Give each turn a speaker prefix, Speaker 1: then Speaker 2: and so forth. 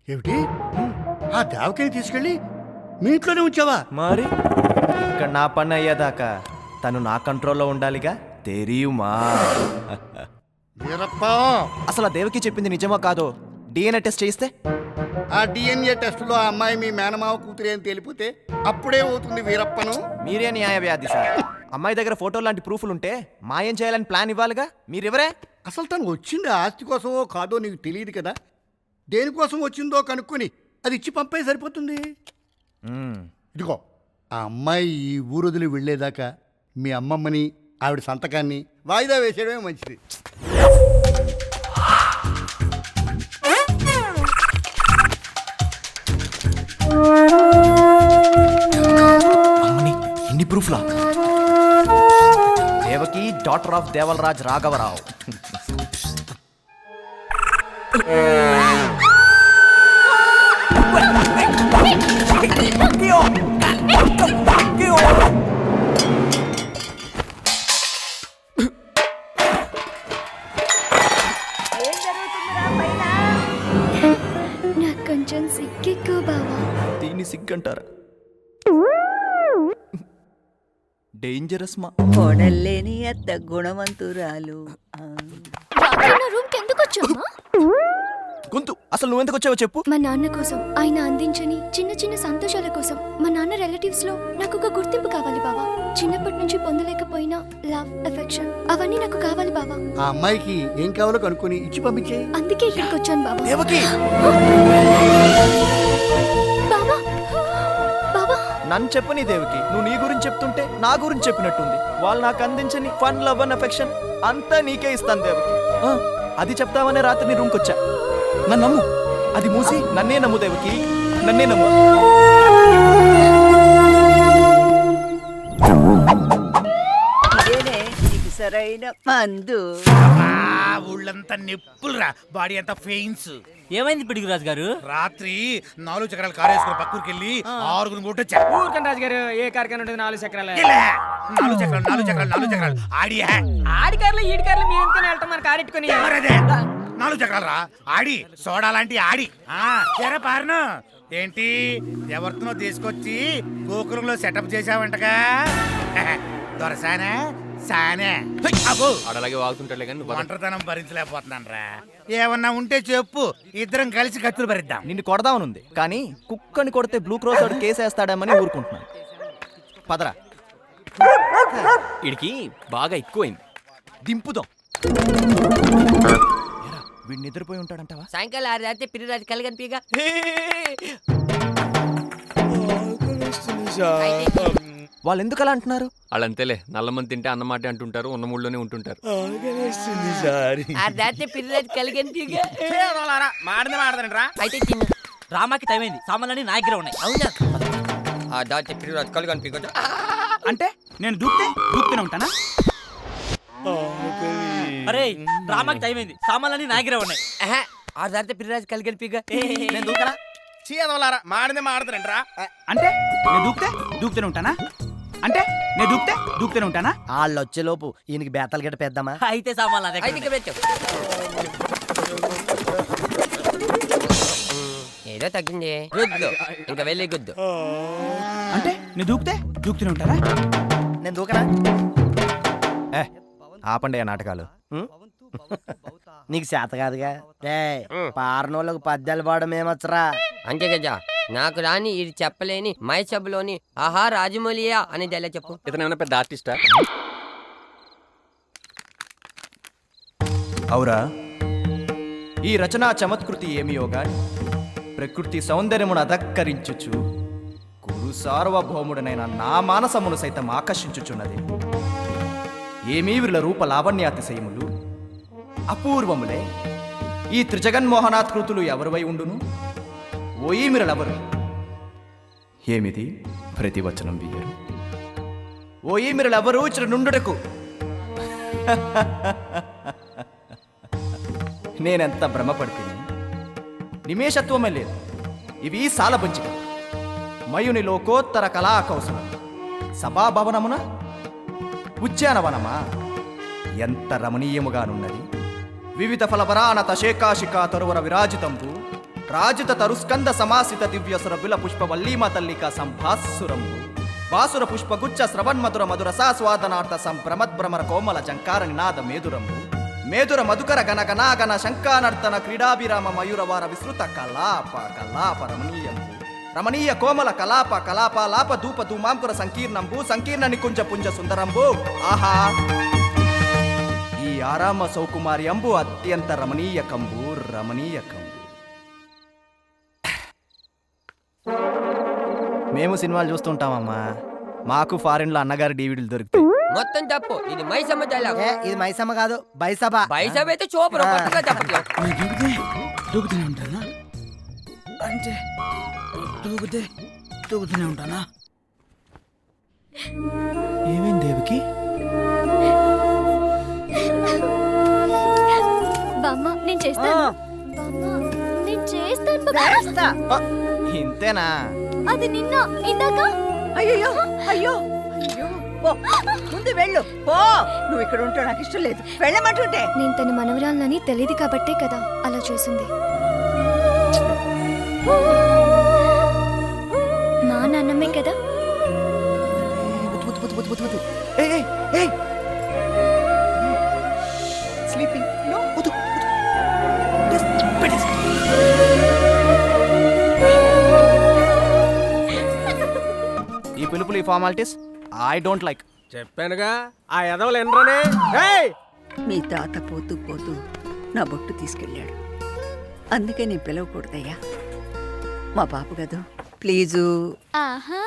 Speaker 1: ఏమిటి? ఆ దేవకిని తీసుకెళ్ళి మీ ఇంట్లోనే ఉంచావా?
Speaker 2: మరి ఇక్కడ నా పని అయ్యేదాకా తను నా కంట్రోల్లో ఉండాలిగా. తెరియుమా?
Speaker 1: వీరప్ప,
Speaker 2: అసలు ఆ దేవకి చెప్పింది నిజమా కాదో డిఎన్ఏ టెస్ట్ చేయిస్తే?
Speaker 1: ఆ డిఎన్ఏ టెస్టులో ఆ అమ్మాయి మీ మేనమావ కూతురే అని తెలిపితే అప్పుడే అవుతుంది వీరప్పను.
Speaker 2: మీరే న్యాయ వ్యాధి సార్. అమ్మాయి దగ్గర ఫోటో లాంటి ప్రూఫ్లు ఉంటే మాయం చేయాలని ప్లాన్ ఇవ్వాలిగా. మీరెవరే?
Speaker 1: అసలు తను వచ్చింది ఆస్తి కోసమో కాదో నీకు తెలియదు కదా. దేనికోసం వచ్చిందో కనుక్కొని అది ఇచ్చి పంపే సరిపోతుంది. ఇదిగో, ఆ అమ్మాయి ఈ ఊరు వదిలి వెళ్ళేదాకా మీ అమ్మమ్మని ఆవిడ సంతకాన్ని వాయిదా వేసేయడమే మంచిది.
Speaker 2: ఇన్ని ప్రూఫ్లా? దేవకి డాటర్ ఆఫ్ దేవల్రాజ్ రాఘవరావు.
Speaker 3: నాకు కొంచెం సిగ్గెక్కువ బావా.
Speaker 2: దీన్ని సిగ్గంటారా? డేంజరస్ మా
Speaker 4: కోడల్లేని అత్త గుణవంతురాలు.
Speaker 3: రూమ్ కి ఎందుకు వచ్చావా?
Speaker 2: గొంతు అసలు నువ్వెందుకు వచ్చావో చెప్పు.
Speaker 3: మా నాన్న కోసం, ఆయన అందించని చిన్న చిన్న సంతోషాల కోసం. మా నాన్న రిలేటివ్స్ లో నాకు ఒక గుర్తింపు కావాలి బావా. చిన్నప్పటి నుంచి పొందలేకపోయినా లవ్, అఫెక్షన్ అవన్నీ నాకు కావాలి బావా.
Speaker 1: ఆ అమ్మాయికి ఏం కావాలో కనుక్కొని ఇచ్చి పంపించే.
Speaker 3: అందుకే ఇక్కడికి వచ్చాను బావా.
Speaker 2: దేవకి
Speaker 3: బావా, బావా,
Speaker 2: నన్ను చెప్పని దేవకి, నువ్వు నీ గురించి చెప్తుంటే నా గురించి చెప్పినట్టుంది. వాళ్ళు నాకు అందించని ఫన్, లవ్ అండ్ అఫెక్షన్ అంతా నీకే ఇస్తాను దేవకి. అది చెప్తామనే రాత్రి నీ రూమ్కి వచ్చా. నన్ను నమ్ము. అది మూసి నన్నే నమ్ము దేవకి, నన్నే నమ్ము.
Speaker 4: ఇదేనే నీకు సరైన మందు.
Speaker 5: ఊళ్ళంతా నిప్పులురా, బాడీ అంతా ఫెయిన్స్.
Speaker 6: ఏమైంది పిడుగురాజు గారు?
Speaker 5: రాత్రి 4 చక్రాలు కారు వేసుకుని పక్కూరికి వెళ్ళి 6 కొట్టొచ్చా.
Speaker 6: ఊరుకండి రాజు గారు, ఏ కార్ఖాన ఉంటుంది 4 చక్రాలు?
Speaker 5: 4 చక్రాలు ఆడియా.
Speaker 6: ఆడి కార్లు ఈడి కార్లు మీరు ఎందుకని వెళ్తాం మన కారు ఎట్టుకుని?
Speaker 5: మరదే 4 చక్రాలు రా, ఆడి సోడా లాంటి ఆడి. ఎరా పారను ఏంటి ఎవరితోనో తీసుకొచ్చి గోకులంలో సెటప్ చేసావంటగా. దొరసానే సానే
Speaker 7: అలాగే వాగుతుంటాడులే కానీ
Speaker 5: ఒంటరితనం భరించలేకపోతున్నాను రా. ఏమన్నా ఉంటే చెప్పు, ఇద్దరం కలిసి కత్తులు భరిద్దాం.
Speaker 2: నిన్ను కొడదామనుంది కానీ కుక్కని కొడితే బ్లూ క్రాస్ వాడు కేసేస్తాడేమని ఊరుకుంటున్నాను. పదరా,
Speaker 7: వీడికి బాగా ఎక్కువైంది.
Speaker 2: దింపుదాం. వీడు నిద్రపోయి ఉంటాడంటావా?
Speaker 6: సాయంకాలం 6 దాటితే పిడుగురాజు కళ్ళు కనిపిగా.
Speaker 2: వాళ్ళు ఎందుకు అలా అంటున్నారు?
Speaker 7: వాళ్ళంతేలే, నల్లమంది తింటే అన్నమాట అంటుంటారు, ఉన్న మూడులోనే ఉంటుంటారు.
Speaker 6: 6 దాటితే పిడుగురాజు కళ్ళు కనిపిగా.
Speaker 5: మాడదండి
Speaker 6: అయితే తిన్ను. రామాకి టైం అయింది, సామాన్లన్నీ నా దగ్గర ఉన్నాయి. అవునా?
Speaker 7: దాచి పిల్లలు కళ్ళు కనిపించ.
Speaker 5: అంటే నేను దూకుతూనే ఉంటానా?
Speaker 6: అరే రామాకి టైం అయింది, సామాన్లన్నీ నా దగ్గర ఉన్నాయి. 6 దాటితే పిడుగురాజు కళ్ళు కనిపిగా.
Speaker 5: నేను దూకనా? చీదవలారా, మాడదండి రా. అంటే నేను దూకుతూనే ఉంటానా?
Speaker 8: వాళ్ళు వచ్చేలోపు ఈయనకి బేతాలు గట్ట పెద్దామా?
Speaker 6: అయితే సామాన్లు నా దగ్గర పెట్టు.
Speaker 9: ఏదో తగ్గింది, గుద్దు ఇంకా వెళ్ళి గుద్దు.
Speaker 5: అంటే నేను దూకుతూనే ఉంటానా?
Speaker 8: నేను దూకనా?
Speaker 2: ఆపండి ఆ నాటకాలు.
Speaker 8: నీకు చేత కాదుగా. పారనోళ్ళకు పద్యాలు పాడడం ఏమచ్చరా?
Speaker 9: అంతే కదా, నాకు రాని ఇది చెప్పలేని మై సభలోని ఆహా రాజమౌళియా అనేది ఎలా చెప్పు.
Speaker 7: ఇతను ఏమైనా పెద్ద ఆర్టిస్టా?
Speaker 2: అవురా, ఈ రచనా చమత్కృతి ఏమియో గాని ప్రకృతి సౌందర్యమును అధక్కరించుచు కురు సార్వభౌముడనైన నా మానసమును సైతం ఆకర్షించుచున్నది. ఏమీ వీళ్ళ రూప లావణ్యాతిశయములు అపూర్వములే. ఈ త్రిజగన్మోహనాత్కృతులు ఎవరివై ఉండును? ఓయీమిరలెవరు? ఏమిది ప్రతివచనం వీయరు? ఓయీమిరలెవరు ఇచ్చిన నుండుటకు? నేనెంత భ్రమపడితిని, నిమేషత్వమే లేదు. ఇవి సాలబంచిక మయుని లోకోత్తర కళా కౌశలం. సభాభవనమున ఉద్యానవనమా ఎంత రమణీయముగానున్నది. వివిధ ఫలవరానత శేకాశికా తరువర విరాజితంబు రాజిత తరుస్కంద సమాసిత దివ్య సురబిల పుష్ప వల్లీమ తల్లిక సంభాసురంబు వాసుర పుష్పగుచ్చ శ్రవణ్మధుర మధుర సాస్వాదనార్థ సంభ్రమద్భ్రమర కోమల జంకార నినాద మేదురంబు మేదుర మధుకర గణగణాగణ శంకానర్తన క్రీడాభిరామ మయూరవార విస్తృత కలాప కలాప రమణీయంబు రమణీయ కోమల కలాప కలాపాలాప ధూప ధూమాంకుర సంకీర్ణంబు సంకీర్ణ నికుంజ పుంజ సుందరంబు ఆహా ఈ ఆరామ సౌకుమార్యంబు అత్యంత రమణీయకంబు రమణీయకంబు. మేము సినిమాలు చూస్తుంటామమ్మా, మాకు ఫారెన్ లో అన్నగారి డివిడీలు దొరుకుతాయి.
Speaker 9: మొత్తం తప్పు, ఇది మైసమ్మ డైలాగ్.
Speaker 8: ఏ ఇది మైసమ్మ కాదు బైసభ.
Speaker 9: పైసా అయితే చూపరు, కొత్తగా చెప్పట్లేదు.
Speaker 5: దూకుతూనే ఉంటానా అంటే దూకుతూనే ఉంటానా?
Speaker 2: ఏమైంది దేవికి?
Speaker 3: బామ్మ నేను చేస్తాను. బామ్మ నేను చేస్తాను బాబా.
Speaker 4: చేస్తా.
Speaker 2: ఆ, ఇంతేనా?
Speaker 3: అది నిన్న ఇందాక
Speaker 4: అయ్యో అయ్యో అయ్యో పో ముందు వెళ్ళు పో. నువ్వు ఇక్కడ ఉంటావు నాకు ఇష్టం లేదు, వెళ్ళమంటుంటే.
Speaker 3: నేను తన మనవరాలని తెలియదు కాబట్టే కదా అలా చేసింది. మా నాన్నమ్మే కదా.
Speaker 2: ఏయ్, ఏయ్, ఏయ్. స్లీపింగ్ నో వద్దు, వద్దు. పెట్టేసి. ఈ పిలుపులు ఈ ఫార్మాలిటీస్ ఐ డోంట్ లైక్.
Speaker 5: చెప్పానుగా ఆ ఎదవలు ఎనరనే. ఏయ్
Speaker 4: మీ తాత పోతూ పోతూ నా బొట్టు తీసుకెళ్ళాడు, అందుకే నేను పిలవకూడదయ్యా. మా పాప కదా ప్లీజు.
Speaker 3: ఆహా